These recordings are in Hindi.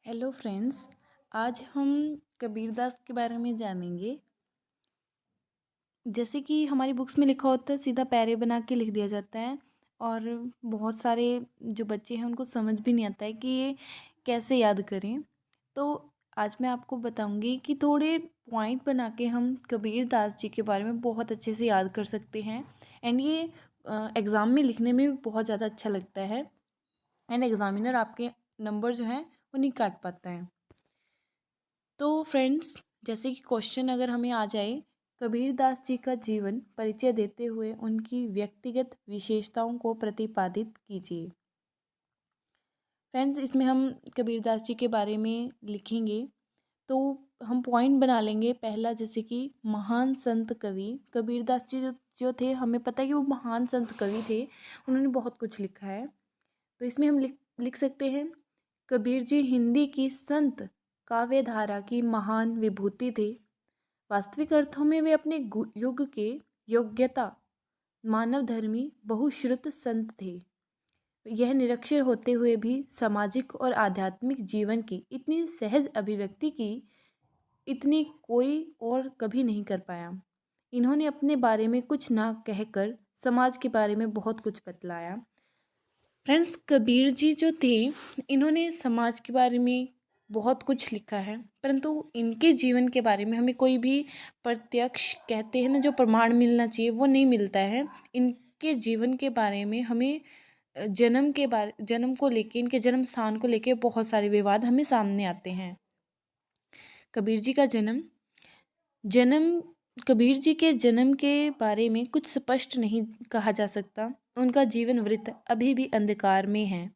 Hello friends. आज हम कबीरदास के बारे में जानेंगे। जैसे कि हमारी बुक्स में लिखा होता है, सीधा पैरे बना के लिख दिया जाता है और बहुत सारे जो बच्चे हैं उनको समझ भी नहीं आता है कि ये कैसे याद करें। तो आज मैं आपको बताऊंगी कि थोड़े पॉइंट बना के हम कबीरदास जी के बारे में बहुत अच्छे से याद कर सकते हैं। एंड ये एग्ज़ाम में लिखने में भी बहुत ज़्यादा अच्छा लगता है। एंड एग्ज़ामिनर आपके नंबर जो हैं वो नहीं काट पाता है। तो फ्रेंड्स, जैसे कि क्वेश्चन अगर हमें आ जाए, कबीरदास जी का जीवन परिचय देते हुए उनकी व्यक्तिगत विशेषताओं को प्रतिपादित कीजिए। फ्रेंड्स, इसमें हम कबीरदास जी के बारे में लिखेंगे तो हम पॉइंट बना लेंगे। पहला, जैसे कि महान संत कवि कबीरदास जी जो थे, हमें पता है कि वो महान संत कवि थे। उन्होंने बहुत कुछ लिखा है। तो इसमें हम लिख सकते हैं, कबीर जी हिंदी की संत काव्य धारा की महान विभूति थे। वास्तविक अर्थों में वे अपने युग के योग्यता मानव धर्मी बहुश्रुत संत थे। यह निरक्षर होते हुए भी सामाजिक और आध्यात्मिक जीवन की इतनी सहज अभिव्यक्ति की इतनी कोई और कभी नहीं कर पाया। इन्होंने अपने बारे में कुछ ना कहकर समाज के बारे में बहुत कुछ बतलाया। फ्रेंड्स, कबीर जी जो थे, इन्होंने समाज के बारे में बहुत कुछ लिखा है, परंतु इनके जीवन के बारे में हमें कोई भी प्रत्यक्ष, कहते हैं ना, जो प्रमाण मिलना चाहिए वो नहीं मिलता है। इनके जीवन के बारे में हमें जन्म को लेके, इनके जन्म स्थान को लेके बहुत सारे विवाद हमें सामने आते हैं। कबीर जी का जन्म कबीर जी के जन्म के बारे में कुछ स्पष्ट नहीं कहा जा सकता। उनका जीवन वृत्त अभी भी अंधकार में है,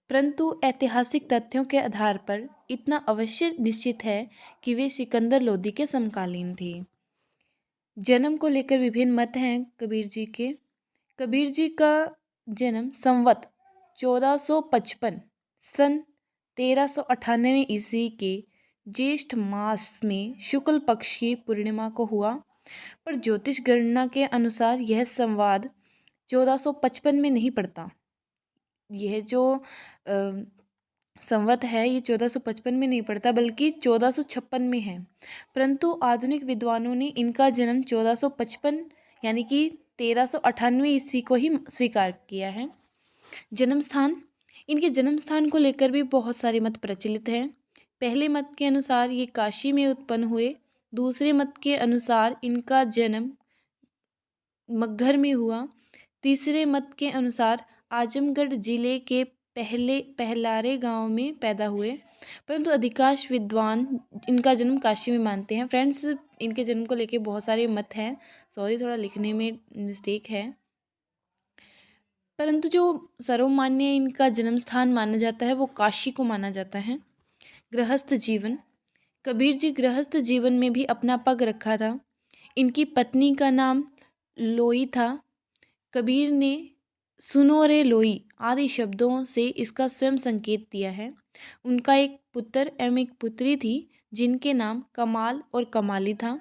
परंतु ऐतिहासिक तथ्यों के आधार पर इतना अवश्य निश्चित है कि वे सिकंदर लोदी के समकालीन थे। जन्म को लेकर विभिन्न मत हैं कबीर जी के। कबीर जी का जन्म संवत 1455 सन 1398 ईस्वी के ज्येष्ठ मास में शुक्ल पक्ष की पूर्णिमा को हुआ, पर ज्योतिष गणना के अनुसार यह संवाद 1455 में नहीं पड़ता। यह जो संवत है, ये 1455 में नहीं पड़ता बल्कि 1456 में है। परंतु आधुनिक विद्वानों ने इनका जन्म 1455 यानी कि 1398 ईस्वी को ही स्वीकार किया है। जन्म स्थान, इनके जन्म स्थान को लेकर भी बहुत सारे मत प्रचलित हैं। पहले मत के अनुसार ये काशी में उत्पन्न हुए। दूसरे मत के अनुसार इनका जन्म मगहर में हुआ। तीसरे मत के अनुसार आजमगढ़ जिले के पहलारे गांव में पैदा हुए, परंतु अधिकांश विद्वान इनका जन्म काशी में मानते हैं। फ्रेंड्स, इनके जन्म को लेके बहुत सारे मत हैं। सॉरी, थोड़ा लिखने में मिस्टेक है, परंतु जो सर्वमान्य इनका जन्म स्थान माना जाता है वो काशी को माना जाता है। गृहस्थ जीवन, कबीर जी गृहस्थ जीवन में भी अपना पग रखा था। इनकी पत्नी का नाम लोई था। कबीर ने सुनो रे लोई आदि शब्दों से इसका स्वयं संकेत दिया है। उनका एक पुत्र एवं एक पुत्री थी जिनके नाम कमाल और कमाली था।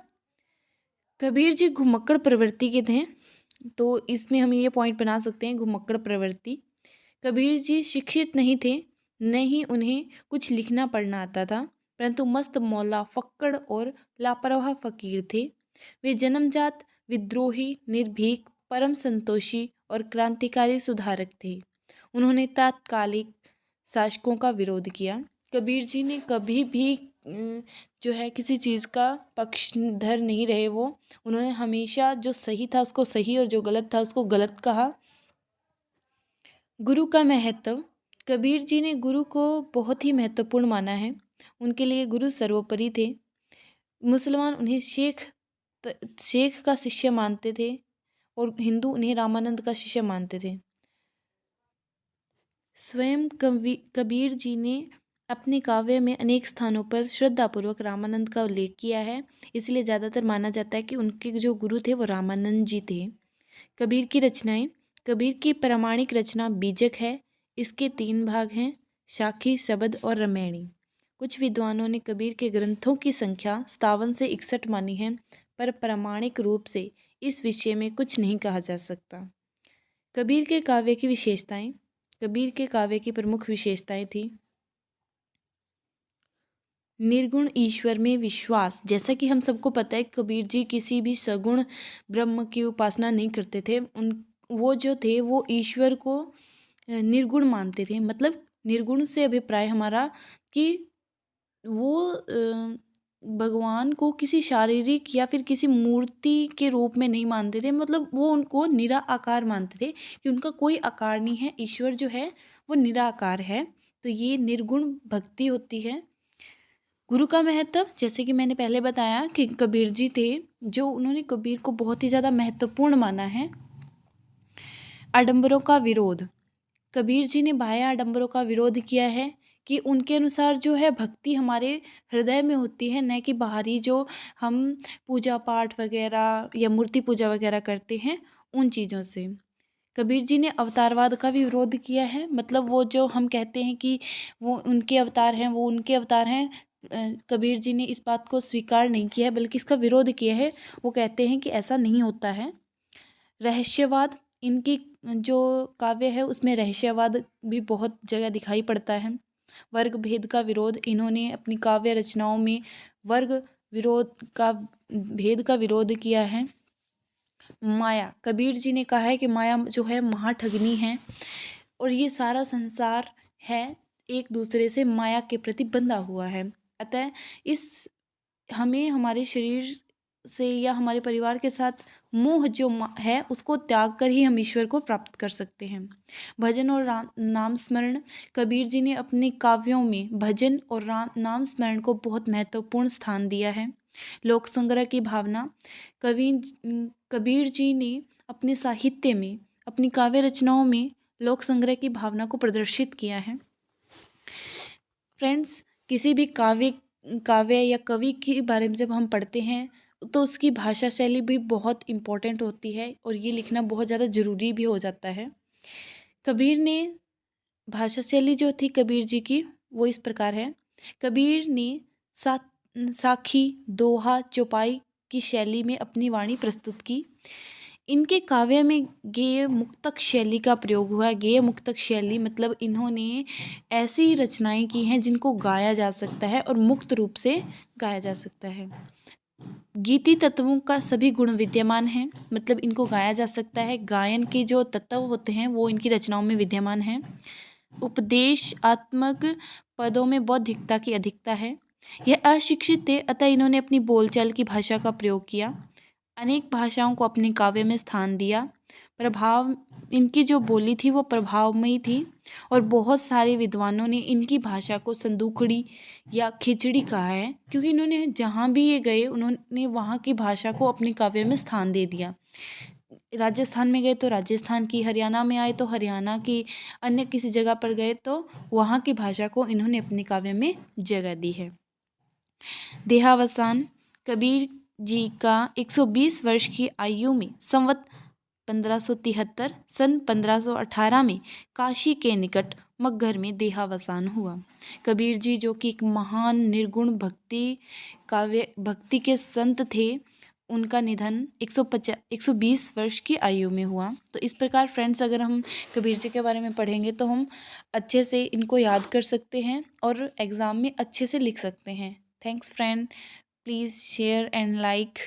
कबीर जी घुमक्कड़ प्रवृत्ति के थे, तो इसमें हम ये पॉइंट बना सकते हैं, घुमक्कड़ प्रवृत्ति। कबीर जी शिक्षित नहीं थे, न ही उन्हें कुछ लिखना पढ़ना आता था, परंतु मस्त मौला फक्कड़ और लापरवाह फकीर थे। वे जन्मजात विद्रोही, निर्भीक, परम संतोषी और क्रांतिकारी सुधारक थे। उन्होंने तात्कालिक शासकों का विरोध किया। कबीर जी ने कभी भी जो है किसी चीज़ का पक्षधर नहीं रहे वो। उन्होंने हमेशा जो सही था उसको सही और जो गलत था उसको गलत कहा। गुरु का महत्व, कबीर जी ने गुरु को बहुत ही महत्वपूर्ण माना है। उनके लिए गुरु सर्वोपरि थे। मुसलमान उन्हें शेख का शिष्य मानते थे और हिंदू उन्हें रामानंद का शिष्य मानते थे। स्वयं कबीर जी ने अपने काव्य में अनेक स्थानों पर श्रद्धापूर्वक रामानंद का उल्लेख किया है, इसलिए ज़्यादातर माना जाता है कि उनके जो गुरु थे वो रामानंद जी थे। कबीर की रचनाएं, कबीर की प्रामाणिक रचना बीजक है। इसके 3 भाग हैं, साखी, शबद और रामायणी। कुछ विद्वानों ने कबीर के ग्रंथों की संख्या 57 से 61 मानी है, पर प्रामाणिक रूप से इस विषय में कुछ नहीं कहा जा सकता। कबीर के काव्य की विशेषताएं, कबीर के काव्य की प्रमुख विशेषताएं थी। निर्गुण ईश्वर में विश्वास। जैसा कि हम सबको पता है, कबीर जी किसी भी सगुण ब्रह्म की उपासना नहीं करते थे। वो जो थे वो ईश्वर को निर्गुण मानते थे। मतलब निर्गुण से अभिप्राय हमारा कि वो भगवान को किसी शारीरिक या फिर किसी मूर्ति के रूप में नहीं मानते थे। मतलब वो उनको निराकार मानते थे कि उनका कोई आकार नहीं है, ईश्वर जो है वो निराकार है। तो ये निर्गुण भक्ति होती है। गुरु का महत्व, जैसे कि मैंने पहले बताया कि कबीर जी थे जो उन्होंने कबीर को बहुत ही ज़्यादा महत्वपूर्ण माना है। आडंबरों का विरोध। कबीर जी ने बाह्य आडंबरों का विरोध किया है कि उनके अनुसार जो है भक्ति हमारे हृदय में होती है, न कि बाहरी जो हम पूजा पाठ वगैरह या मूर्ति पूजा वगैरह करते हैं उन चीज़ों से। कबीर जी ने अवतारवाद का भी विरोध किया है। मतलब वो जो हम कहते हैं कि वो उनके अवतार हैं, वो उनके अवतार हैं, कबीर जी ने इस बात को स्वीकार नहीं किया है बल्कि इसका विरोध किया है। वो कहते हैं कि ऐसा नहीं होता है। रहस्यवाद, इनकी जो काव्य है उसमें रहस्यवाद भी बहुत जगह दिखाई पड़ता है। वर्ग भेद का विरोध, इन्होंने अपनी काव्य रचनाओं में वर्ग विरोध का भेद का विरोध किया है। माया, कबीर जी ने कहा है कि माया जो है महाठगनी है और ये सारा संसार है एक दूसरे से माया के प्रति बंधा हुआ है। अतः इस हमें हमारे शरीर से या हमारे परिवार के साथ मोह जो है उसको त्याग कर ही हम ईश्वर को प्राप्त कर सकते हैं। भजन और नाम स्मरण, कबीर जी ने अपने काव्यों में भजन और नाम स्मरण को बहुत महत्वपूर्ण स्थान दिया है। लोक संग्रह की भावना, कबीर जी ने अपने साहित्य में, अपनी काव्य रचनाओं में लोक संग्रह की भावना को प्रदर्शित किया है। फ्रेंड्स, किसी भी काव्य या कवि के बारे में जब हम पढ़ते हैं तो उसकी भाषा शैली भी बहुत इम्पोर्टेंट होती है और ये लिखना बहुत ज़्यादा ज़रूरी भी हो जाता है। कबीर ने भाषा शैली जो थी कबीर जी की वो इस प्रकार है। कबीर ने साखी, दोहा, चौपाई की शैली में अपनी वाणी प्रस्तुत की। इनके काव्य में गेय मुक्तक शैली का प्रयोग हुआ है। गेय मुक्तक शैली मतलब इन्होंने ऐसी रचनाएं की हैं जिनको गाया जा सकता है और मुक्त रूप से गाया जा सकता है। गीति तत्वों का सभी गुण विद्यमान हैं, मतलब इनको गाया जा सकता है। गायन के जो तत्व होते हैं वो इनकी रचनाओं में विद्यमान हैं। उपदेशात्मक पदों में बौद्धिकता की अधिकता है। यह अशिक्षित थे, अतः इन्होंने अपनी बोलचाल की भाषा का प्रयोग किया। अनेक भाषाओं को अपने काव्य में स्थान दिया। प्रभाव, इनकी जो बोली थी वो प्रभावमयी थी और बहुत सारे विद्वानों ने इनकी भाषा को संदूकड़ी या खिचड़ी कहा है, क्योंकि इन्होंने जहाँ भी ये गए उन्होंने वहाँ की भाषा को अपने काव्य में स्थान दे दिया। राजस्थान में गए तो राजस्थान की, हरियाणा में आए तो हरियाणा की, अन्य किसी जगह पर गए तो वहाँ की भाषा को इन्होंने अपने काव्य में जगह दी है। देहावसान, कबीर जी का 120 वर्ष की आयु में संवत 1573 सन 1518 में काशी के निकट मगहर में देहावसान हुआ। कबीर जी जो कि एक महान निर्गुण भक्ति के संत थे, उनका निधन 120 वर्ष की आयु में हुआ। तो इस प्रकार फ्रेंड्स, अगर हम कबीर जी के बारे में पढ़ेंगे तो हम अच्छे से इनको याद कर सकते हैं और एग्ज़ाम में अच्छे से लिख सकते हैं। Thanks friend, please share and like.